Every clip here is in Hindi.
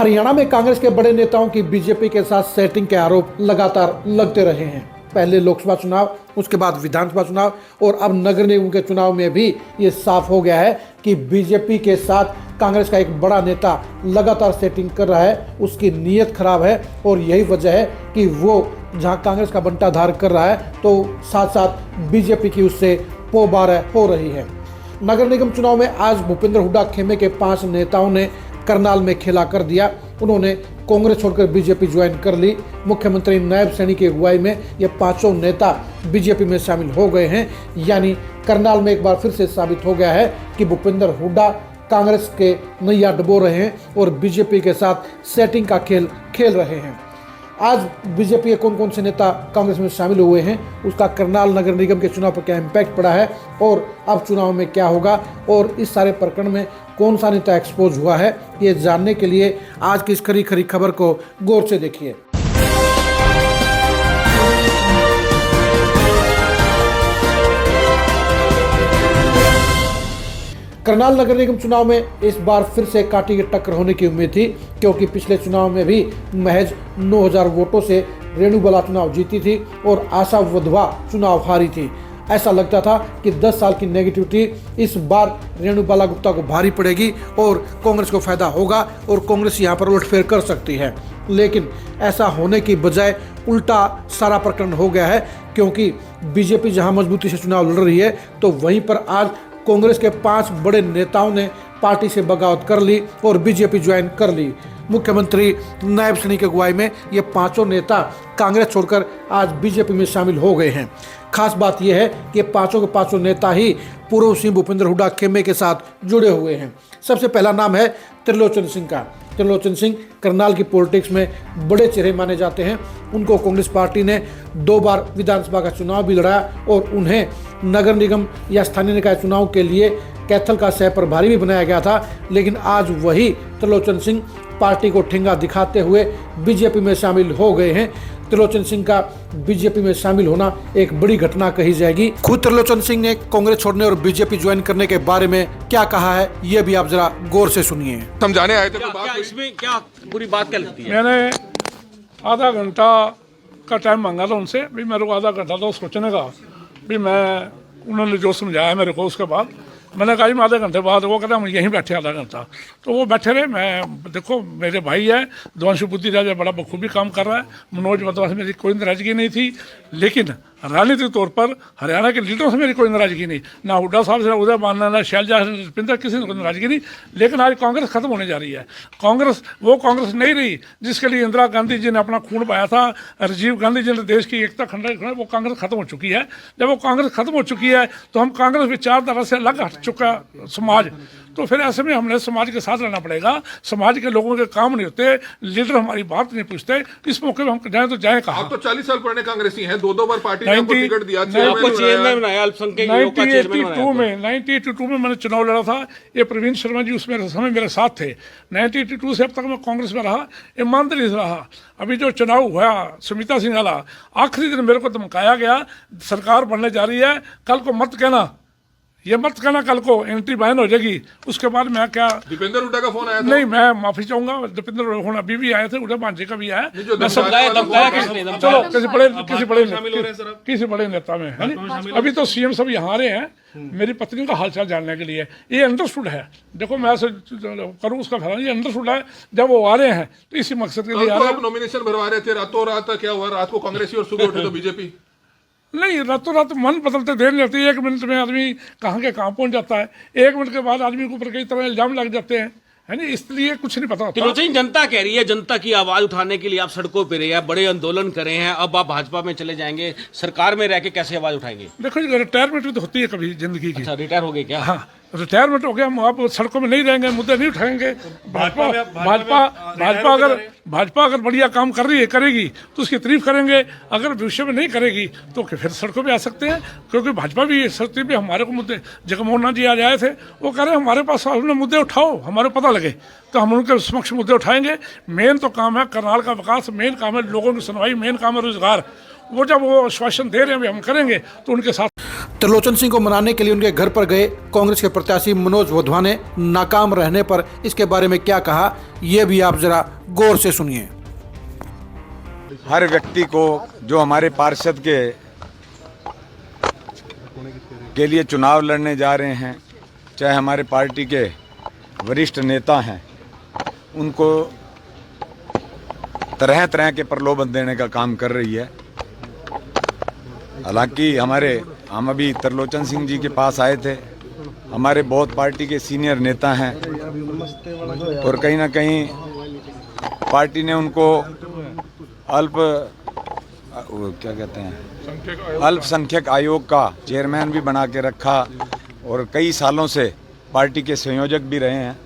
हरियाणा में कांग्रेस के बड़े नेताओं की बीजेपी के साथ सेटिंग के आरोप लगातार लगते रहे हैं। पहले लोकसभा चुनाव, उसके बाद विधानसभा चुनाव और अब नगर निगम के चुनाव में भी ये साफ हो गया है कि बीजेपी के साथ कांग्रेस का एक बड़ा नेता लगातार सेटिंग कर रहा है। उसकी नीयत खराब है और यही वजह है कि वो जहां कांग्रेस का बंटाधार कर रहा है तो साथ साथ बीजेपी की उससे पोबार हो रही है। नगर निगम चुनाव में आज भूपेंद्र हुड्डा खेमे के 5 नेताओं ने करनाल में खेला कर दिया। उन्होंने कांग्रेस छोड़कर बीजेपी ज्वाइन कर ली। मुख्यमंत्री नायब सैनी की अगुवाई में ये 5 नेता बीजेपी में शामिल हो गए हैं। यानी करनाल में एक बार फिर से साबित हो गया है कि भूपेंद्र हुड्डा कांग्रेस के नैया डुबो रहे हैं और बीजेपी के साथ सेटिंग का खेल खेल रहे हैं। आज बीजेपी के कौन कौन से नेता कांग्रेस में शामिल हुए हैं, उसका करनाल नगर निगम के चुनाव पर क्या इम्पैक्ट पड़ा है और अब चुनाव में क्या होगा और इस सारे प्रकरण में कौन सा नेता एक्सपोज हुआ है, ये जानने के लिए आज की इस खरी खरी खबर को गौर से देखिए। करनाल नगर निगम चुनाव में इस बार फिर से कांटे की टक्कर होने की उम्मीद थी, क्योंकि पिछले चुनाव में भी महज 9000 वोटों से रेणुबाला चुनाव जीती थी और आशा वधवा चुनाव हारी थी। ऐसा लगता था कि 10 साल की नेगेटिविटी इस बार रेणुबाला गुप्ता को भारी पड़ेगी और कांग्रेस को फायदा होगा और कांग्रेस यहां पर उलटफेर कर सकती है। लेकिन ऐसा होने की बजाय उल्टा सारा प्रकरण हो गया है, क्योंकि बीजेपी जहां मजबूती से चुनाव लड़ रही है तो वहीं पर आज कांग्रेस के 5 बड़े नेताओं ने पार्टी से बगावत कर ली और बीजेपी ज्वाइन कर ली। मुख्यमंत्री नायब सैनी की अगुवाई में ये 5 नेता कांग्रेस छोड़कर आज बीजेपी में शामिल हो गए हैं। खास बात यह है कि 5 के 5 नेता ही पूर्व सीएम भूपेंद्र हुड्डा खेमे के साथ जुड़े हुए हैं। सबसे पहला नाम है त्रिलोचन सिंह का। त्रिलोचन सिंह करनाल की पॉलिटिक्स में बड़े चेहरे माने जाते हैं। उनको कांग्रेस पार्टी ने 2 बार विधानसभा का चुनाव भी लड़ाया और उन्हें नगर निगम या स्थानीय निकाय चुनाव के लिए कैथल का सह प्रभारी भी बनाया गया था। लेकिन आज वही त्रिलोचन सिंह पार्टी को ठेंगा दिखाते हुए बीजेपी में शामिल हो गए हैं। त्रिलोचन सिंह का बीजेपी में शामिल होना एक बड़ी घटना कही जाएगी। खुद त्रिलोचन सिंह ने कांग्रेस छोड़ने और बीजेपी ज्वाइन करने के बारे में क्या कहा है, ये भी आप जरा गौर से सुनिए। समझाने आए थे क्या इसमें क्या पूरी बात क्या लगती है? मैंने आधा घंटा का टाइम मांगा था उनसे, भी मेरे को आधा घंटा तो सोचने का, भी मैं उन्होंने जो समझाया मेरे को उसके बाद मैंने कहा मैं आधे घंटे बाद, वो कहता हम यहीं बैठे आधा घंटा, तो वो बैठे रहे। मैं देखो मेरे भाई है देवांशु बुद्धि राजा बड़ा बखूबी काम कर रहा है, मनोज वधवा से मेरी कोई नाराजगी नहीं थी, लेकिन राजनीतिक तौर पर हरियाणा के लीडरों से मेरी कोई नाराजगी नहीं, ना हुड्डा साहब से, उदय मानना, ना शैलजा, रुपिंदर, किसी ने कोई नाराजगी नहीं। लेकिन आज कांग्रेस खत्म होने जा रही है। कांग्रेस वो कांग्रेस नहीं रही जिसके लिए इंदिरा गांधी जी ने अपना खून बहाया था, राजीव गांधी जी ने देश की एकता खंडन, वो कांग्रेस खत्म हो चुकी है। जब वो कांग्रेस खत्म हो चुकी है तो हम कांग्रेस विचारधारा से अलग हट चुका समाज, तो फिर ऐसे में हमने समाज के साथ रहना पड़ेगा। समाज के लोगों के काम नहीं होते, लीडर हमारी बात नहीं पूछते। इस मौके में हम जाए तो जाए कहाँ? आप तो 40 साल पुराने कांग्रेसी हैं, 2 बार पार्टी ने आपको टिकट दिया, आपको चेयरमैन बनाया, अल्पसंख्यक आयोग का चेयरमैन बनाया। 1982 में मैंने चुनाव लड़ा था। ये प्रवीण शर्मा जी उसमें समय मेरे साथ थे। 1982 से अब तक मैं कांग्रेस में रहा, ईमानदारी से रहा। अभी जो चुनाव हुआ सुमिता सिंह वाला, आखिरी दिन मेरे को धमकाया गया सरकार बनने जा रही है, कल को मत कहना, ये मत कहना कल को एंट्री बैन हो जाएगी। उसके बाद मैं क्या, दीपेंद्र हुड्डा का फोन आया था? नहीं, मैं माफी चाहूंगा, दीपेंद्र हुड्डा अभी भी आए थे, उड़े भांजे का भी आया। चलो किसी बड़े नेता में है। अभी तो सीएम सब यहाँ आ रहे हैं मेरी पत्नी का हालचाल जानने के लिए। ये अंडरस्टूड है, देखो मैं ऐसे करूँ उसका फैसला, ये अंडरस्टूड है। जब वो आ रहे हैं तो इसी मकसद के लिए आ रहे हैं। आप नॉमिनेशन भरवा रहे थे रातों रात, क्या हुआ? रात को कांग्रेसी और सुबह उठे तो बीजेपी? नहीं, रातों रात मन बदलते देर नहीं लगती। 1 मिनट में आदमी कहाँ के कहाँ पहुँच जाता है। 1 मिनट के बाद आदमी के ऊपर कई तरह इल्जाम लग जाते हैं, है ना, इसलिए कुछ नहीं पता होता। त्रिलोचन, जनता कह रही है, जनता की आवाज उठाने के लिए आप सड़कों पे रहे हैं, बड़े आंदोलन करे हैं, अब आप भाजपा में चले जाएंगे, सरकार में रह के कैसे आवाज उठाएंगे? देखो जी, रिटायरमेंट भी तो होती है कभी जिंदगी की। अच्छा, रिटायर हो गए क्या? हाँ, रिटायरमेंट हो गया, हम आप सड़कों में नहीं रहेंगे, मुद्दे नहीं उठाएंगे। भाजपा अगर बढ़िया काम कर रही है, करेगी तो उसकी तारीफ करेंगे। अगर भविष्य में नहीं करेगी तो फिर सड़कों पे आ सकते हैं, क्योंकि भाजपा भी सकती भी हमारे को मुद्दे, जगमोहन जी आज आए थे, वो कह रहे हैं हमारे पास अपने मुद्दे उठाओ, हमारे पता लगे तो हम उनके समक्ष मुद्दे उठाएंगे। मेन तो काम है करनाल का विकास, मेन काम है लोगों की सुनवाई, मेन काम है रोजगार। वो जब वो आश्वासन दे रहे हैं हम करेंगे तो उनके साथ त्रिलोचन सिंह को मनाने के लिए उनके घर पर गए कांग्रेस के प्रत्याशी मनोज वधवा ने नाकाम रहने पर इसके बारे में क्या कहा, ये भी आप जरा गौर से सुनिए। हर व्यक्ति को जो हमारे पार्षद के लिए चुनाव लड़ने जा रहे हैं, चाहे हमारे पार्टी के वरिष्ठ नेता हैं, उनको तरह तरह के प्रलोभन देने का काम कर रही है। हालांकि हम अभी त्रिलोचन सिंह जी के पास आए थे, हमारे बहुत पार्टी के सीनियर नेता हैं और कहीं ना कहीं पार्टी ने उनको अल्पसंख्यक आयोग का चेयरमैन भी बना के रखा और कई सालों से पार्टी के संयोजक भी रहे हैं।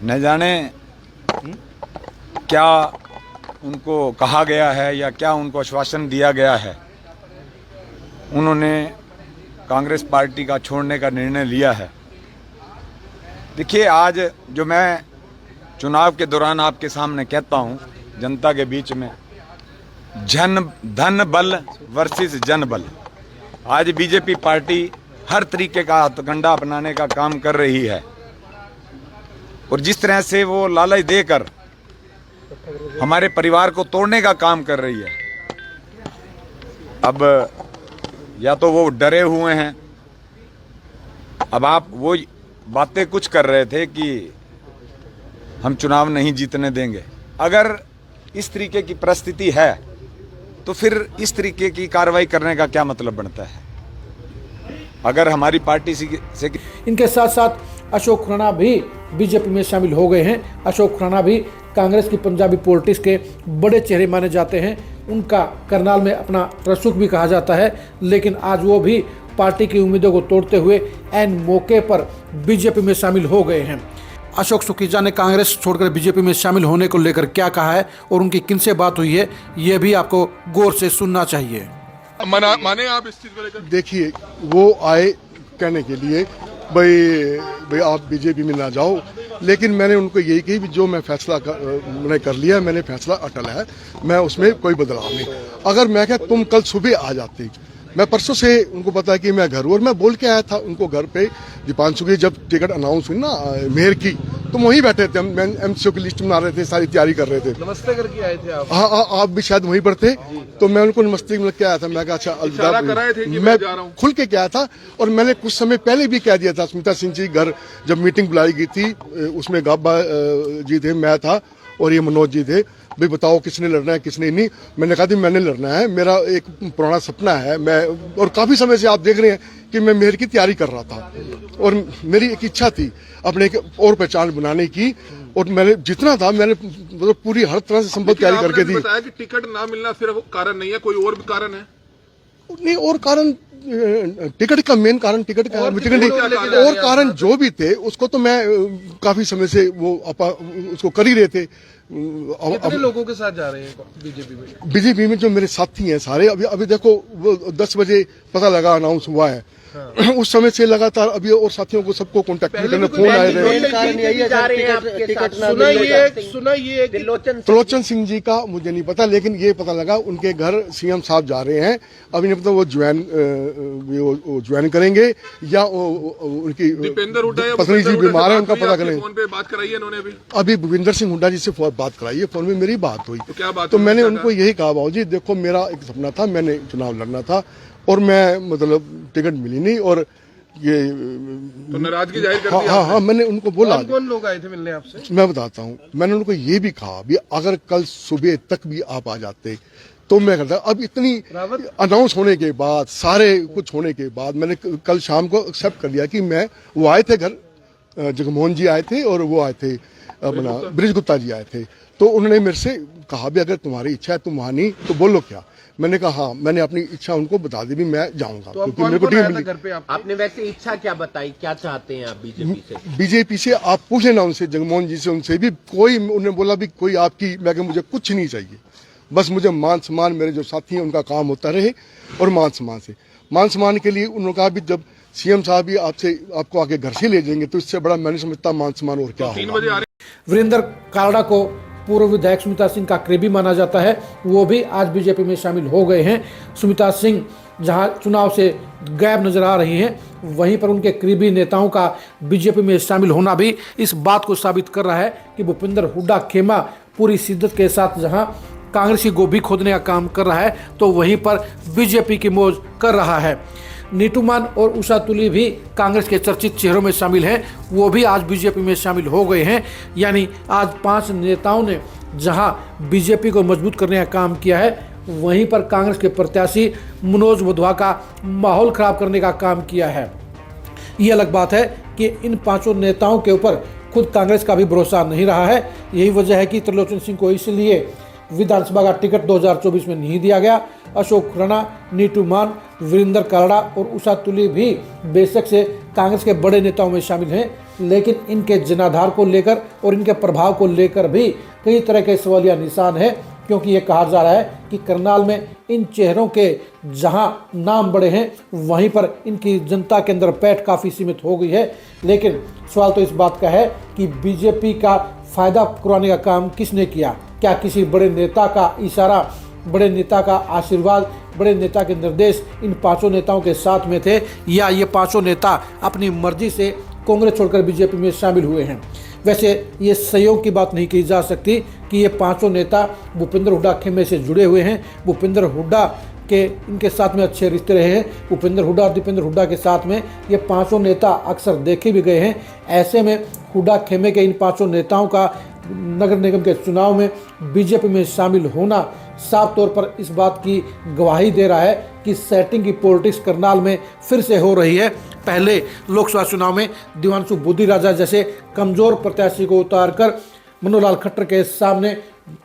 न जाने क्या उनको कहा गया है या क्या उनको आश्वासन दिया गया है, उन्होंने कांग्रेस पार्टी का छोड़ने का निर्णय लिया है। देखिए, आज जो मैं चुनाव के दौरान आपके सामने कहता हूँ, जनता के बीच में, धन बल वर्सेस जन बल। आज बीजेपी पार्टी हर तरीके का हथकंडा अपनाने का काम कर रही है और जिस तरह से वो लालच देकर हमारे परिवार को तोड़ने का काम कर रही है, अब या तो वो डरे हुए हैं। अब आप वो बातें कुछ कर रहे थे कि हम चुनाव नहीं जीतने देंगे। अगर इस तरीके की परिस्थिति है तो फिर इस तरीके की कार्रवाई करने का क्या मतलब बनता है? अगर हमारी पार्टी से इनके साथ साथ अशोक खुराना भी बीजेपी में शामिल हो गए हैं। अशोक खुराना भी कांग्रेस की पंजाबी पॉलिटिक्स के बड़े चेहरे माने जाते हैं। उनका करनाल में अपना रसूख भी कहा जाता है, लेकिन आज वो भी पार्टी की उम्मीदों को तोड़ते हुए ऐन मौके पर बीजेपी में शामिल हो गए हैं। अशोक सुकीजा ने कांग्रेस छोड़कर बीजेपी में शामिल होने को लेकर क्या कहा है और उनकी किनसे बात हुई है, ये भी आपको गौर से सुनना चाहिए। माने आप इस चीज को लेकर? देखिए, वो आए कहने के लिए भाई आप बीजेपी में ना जाओ, लेकिन मैंने उनको यही कही जो मैं फैसला मैंने कर लिया, मैंने फैसला अटल है, मैं उसमें कोई बदलाव नहीं। अगर मैं क्या तुम कल सुबह आ जाते, मैं परसों से उनको पता है कि मैं घर हूँ और मैं बोल के आया था उनको घर पे, दीपांशु की जब टिकट अनाउंस हुई ना मेयर की, तुम वहीं बैठे थे, हम एमसीओ की लिस्ट बना रहे थे, सारी तैयारी कर रहे थे। नमस्ते करके आए थे आप? हाँ, आप भी शायद वहीं पर थे, तो मैं उनको नमस्ते मिल के आया था। मैं कहा अच्छा अलविदा, मैं खुल के क्या था। और मैंने कुछ समय पहले भी कह दिया था, स्मिता सिंह जी घर जब मीटिंग बुलाई गई थी, उसमें गाबा जी थे, मैं था और ये मनोज जी थे, भाई बताओ किसने लड़ना है किसने नहीं। मैंने कहा थी मैंने लड़ना है, मेरा एक पुराना सपना है, मैं और काफी समय से आप देख रहे हैं कि मैं मेयर की तैयारी कर रहा था और मेरी एक इच्छा थी अपने एक और पहचान बनाने की, और मैंने जितना था मैंने मतलब पूरी हर तरह से संभव तैयारी करके दी। बताया कि टिकट ना मिलना सिर्फ कारण नहीं है, कोई और भी कारण है? नहीं, और कारण टिकट का मेन कारण टिकट का और कारण जो भी थे उसको तो मैं काफी समय से वो उसको कर ही रहे थे। कितने लोगों के साथ जा रहे हैं बीजेपी में? बीजेपी में जो मेरे साथी हैं सारे, अभी देखो वो 10 बजे पता लगा अनाउंस हुआ है, हाँ। उस समय से लगातार अभी और साथियों को सबको कांटेक्ट करने फोन आए थे। त्रिलोचन सिंह जी का मुझे नहीं पता, लेकिन ये पता लगा उनके घर सीएम साहब जा रहे हैं। अभी नहीं पता वो ज्वाइन करेंगे या उनकी पत्नी जी बीमार है, उनका पता करें। फोन पे बात कराई है उन्होंने? अभी भूपिंदर सिंह हुड्डा जी से बात कराई है, फोन में मेरी बात हुई। तो क्या बात? तो मैंने उनको यही कहा, बाबू जी देखो मेरा एक सपना था, मैंने चुनाव लड़ना था और मैं मतलब टिकट मिली नहीं और ये तो नाराजगी जाहिर कर दी। हाँ, मैंने उनको बोला। कौन लोग आए थे मिलने आपसे? मैं बताता हूँ, मैंने उनको ये भी कहा भी अगर कल सुबह तक भी आप आ जाते तो मैं करता। अब इतनी अनाउंस होने के बाद, सारे कुछ होने के बाद, मैंने कल शाम को एक्सेप्ट कर लिया कि मैं, वो आए थे घर, जगमोहन जी आए थे और वो आए थे अपना ब्रिज गुप्ता जी आए थे, तो उन्होंने मेरे से कहा भी अगर तुम्हारी इच्छा है तुम वहां नहीं तो बोलो क्या। मैंने कहा हाँ, मैंने अपनी इच्छा उनको बता दी भी मैं जाऊंगा, तो क्योंकि मेरे को टीम मिली। घर पे आपने वैसे इच्छा क्या बताई, क्या चाहते हैं आप बीजेपी से? बीजेपी से आप पूछ लेना उनसे, जगमोहन जी से, उनसे भी कोई, उन्होंने बोला भी कोई आपकी, मैं कहा मुझे कुछ नहीं चाहिए, बस मुझे मान सम्मान, मेरे जो साथी हैं उनका काम होता रहे और मान सम्मान के लिए उन्होंने कहा भी जब सीएम साहब भी आपको आके घर से ले जाएंगे तो इससे बड़ा मैं नहीं समझता मान सम्मान और क्या होगा। वीरेंद्र कालड़ा को पूर्व विधायक सुमिता सिंह का करीबी माना जाता है, वो भी आज बीजेपी में शामिल हो गए हैं। सुमिता सिंह जहां चुनाव से गायब नजर आ रही हैं, वहीं पर उनके करीबी नेताओं का बीजेपी में शामिल होना भी इस बात को साबित कर रहा है कि भूपेंद्र हुड्डा खेमा पूरी शिद्दत के साथ जहां कांग्रेस की गोभी खोदने का काम कर रहा है, तो वहीं पर बीजेपी की मौज कर रहा है। नीतू मान और उषा तुली भी कांग्रेस के चर्चित चेहरों में शामिल हैं, वो भी आज बीजेपी में शामिल हो गए हैं। यानी आज 5 नेताओं ने जहां बीजेपी को मजबूत करने का काम किया है, वहीं पर कांग्रेस के प्रत्याशी मनोज वधवा का माहौल खराब करने का काम किया है। ये अलग बात है कि इन 5 नेताओं के ऊपर खुद कांग्रेस का भी भरोसा नहीं रहा है। यही वजह है कि त्रिलोचन सिंह को इसलिए विधानसभा का टिकट 2024 में नहीं दिया गया। अशोक राणा, नीतू मान, वीरेंद्र कालड़ा और उषा तुली भी बेशक से कांग्रेस के बड़े नेताओं में शामिल हैं, लेकिन इनके जनाधार को लेकर और इनके प्रभाव को लेकर भी कई तरह के सवालिया निशान है, क्योंकि ये कहा जा रहा है कि करनाल में इन चेहरों के जहां नाम बड़े हैं, वहीं पर इनकी जनता के अंदर पैठ काफ़ी सीमित हो गई है। लेकिन सवाल तो इस बात का है कि बीजेपी का फायदा करवाने का काम किसने किया? क्या किसी बड़े नेता का इशारा, बड़े नेता का आशीर्वाद, बड़े नेता के निर्देश इन 5 नेताओं के साथ में थे, या ये 5 नेता अपनी मर्जी से कांग्रेस छोड़कर बीजेपी में शामिल हुए हैं? वैसे ये संयोग की बात नहीं की जा सकती कि ये 5 नेता भूपेंद्र हुड्डा खेमे से जुड़े हुए हैं। भूपेंद्र हुड्डा के इनके साथ में अच्छे रिश्ते रहे हैं। भूपेंद्र हुड्डा और दीपेंद्र हुड्डा के साथ में ये 5 नेता अक्सर देखे भी गए हैं। ऐसे में हुड्डा खेमे के इन 5 नेताओं का नगर निगम के चुनाव में बीजेपी में शामिल होना साफ तौर पर इस बात की गवाही दे रहा है कि सेटिंग की पॉलिटिक्स करनाल में फिर से हो रही है। पहले लोकसभा चुनाव में दिवांशु बुद्धि राजा जैसे कमजोर प्रत्याशी को उतारकर मनोहर खट्टर के सामने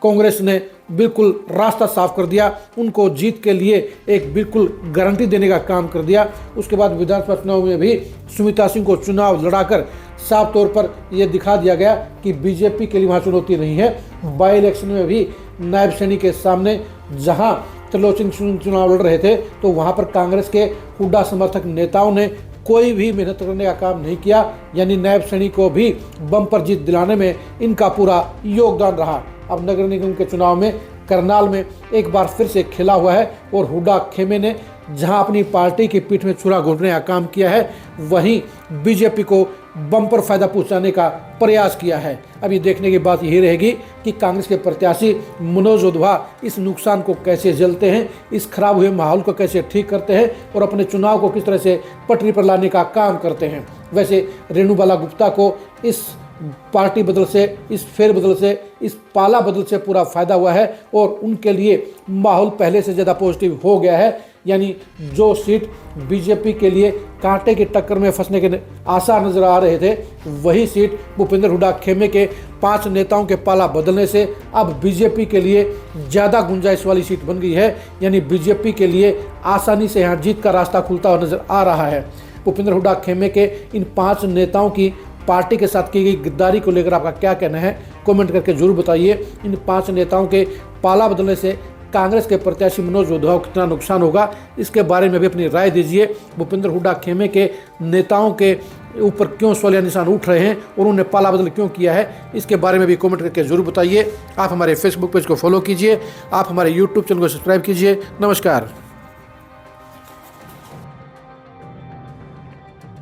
कांग्रेस ने बिल्कुल रास्ता साफ कर दिया, उनको जीत के लिए एक बिल्कुल गारंटी देने का काम कर दिया। उसके बाद विधानसभा चुनाव में भी सुमिता सिंह को चुनाव लड़ाकर साफ तौर पर यह दिखा दिया गया कि बीजेपी के लिए वहाँ चुनौती नहीं है। बाई इलेक्शन में भी नायब सैनी के सामने जहां त्रिलोचन सिंह चुनाव लड़ रहे थे, तो वहां पर कांग्रेस के हुड्डा समर्थक नेताओं ने कोई भी मेहनत करने का काम नहीं किया। यानी नायब सैनी को भी बम्पर जीत दिलाने में इनका पूरा योगदान रहा। अब नगर निगम के चुनाव में करनाल में एक बार फिर से खेला हुआ है और हुड्डा खेमे ने जहां अपनी पार्टी की पीठ में छुरा घोंटने का काम किया है, वहीं बीजेपी को बम्पर फायदा पहुंचाने का प्रयास किया है। अब ये देखने की बात यही रहेगी कि कांग्रेस के प्रत्याशी मनोज वधवा इस नुकसान को कैसे झेलते हैं, इस खराब हुए माहौल को कैसे ठीक करते हैं और अपने चुनाव को किस तरह से पटरी पर लाने का काम करते हैं। वैसे रेणुबाला गुप्ता को इस पार्टी बदल से, इस फेरबदल से, इस पाला बदल से पूरा फायदा हुआ है और उनके लिए माहौल पहले से ज़्यादा पॉजिटिव हो गया है। यानी जो सीट बीजेपी के लिए कांटे की टक्कर में फंसने के आसार नजर आ रहे थे, वही सीट भूपेंद्र हुड्डा खेमे के 5 नेताओं के पाला बदलने से अब बीजेपी के लिए ज़्यादा गुंजाइश वाली सीट बन गई है। यानी बीजेपी के लिए आसानी से यहाँ जीत का रास्ता खुलता हुआ नजर आ रहा है। भूपेंद्र हुड्डा खेमे के इन 5 नेताओं की पार्टी के साथ की गई गद्दारी को लेकर आपका क्या कहना है, कमेंट करके जरूर बताइए। इन 5 नेताओं के पाला बदलने से कांग्रेस के प्रत्याशी मनोज वधवा को कितना नुकसान होगा, इसके बारे में भी अपनी राय दीजिए। भूपेंद्र हुड्डा खेमे के नेताओं के ऊपर क्यों सवालिया निशान उठ रहे हैं और उन्होंने पाला बदल क्यों किया है, इसके बारे में भी कमेंट करके जरूर बताइए। आप हमारे फेसबुक पेज को फॉलो कीजिए, आप हमारे यूट्यूब चैनल को सब्सक्राइब कीजिए। नमस्कार।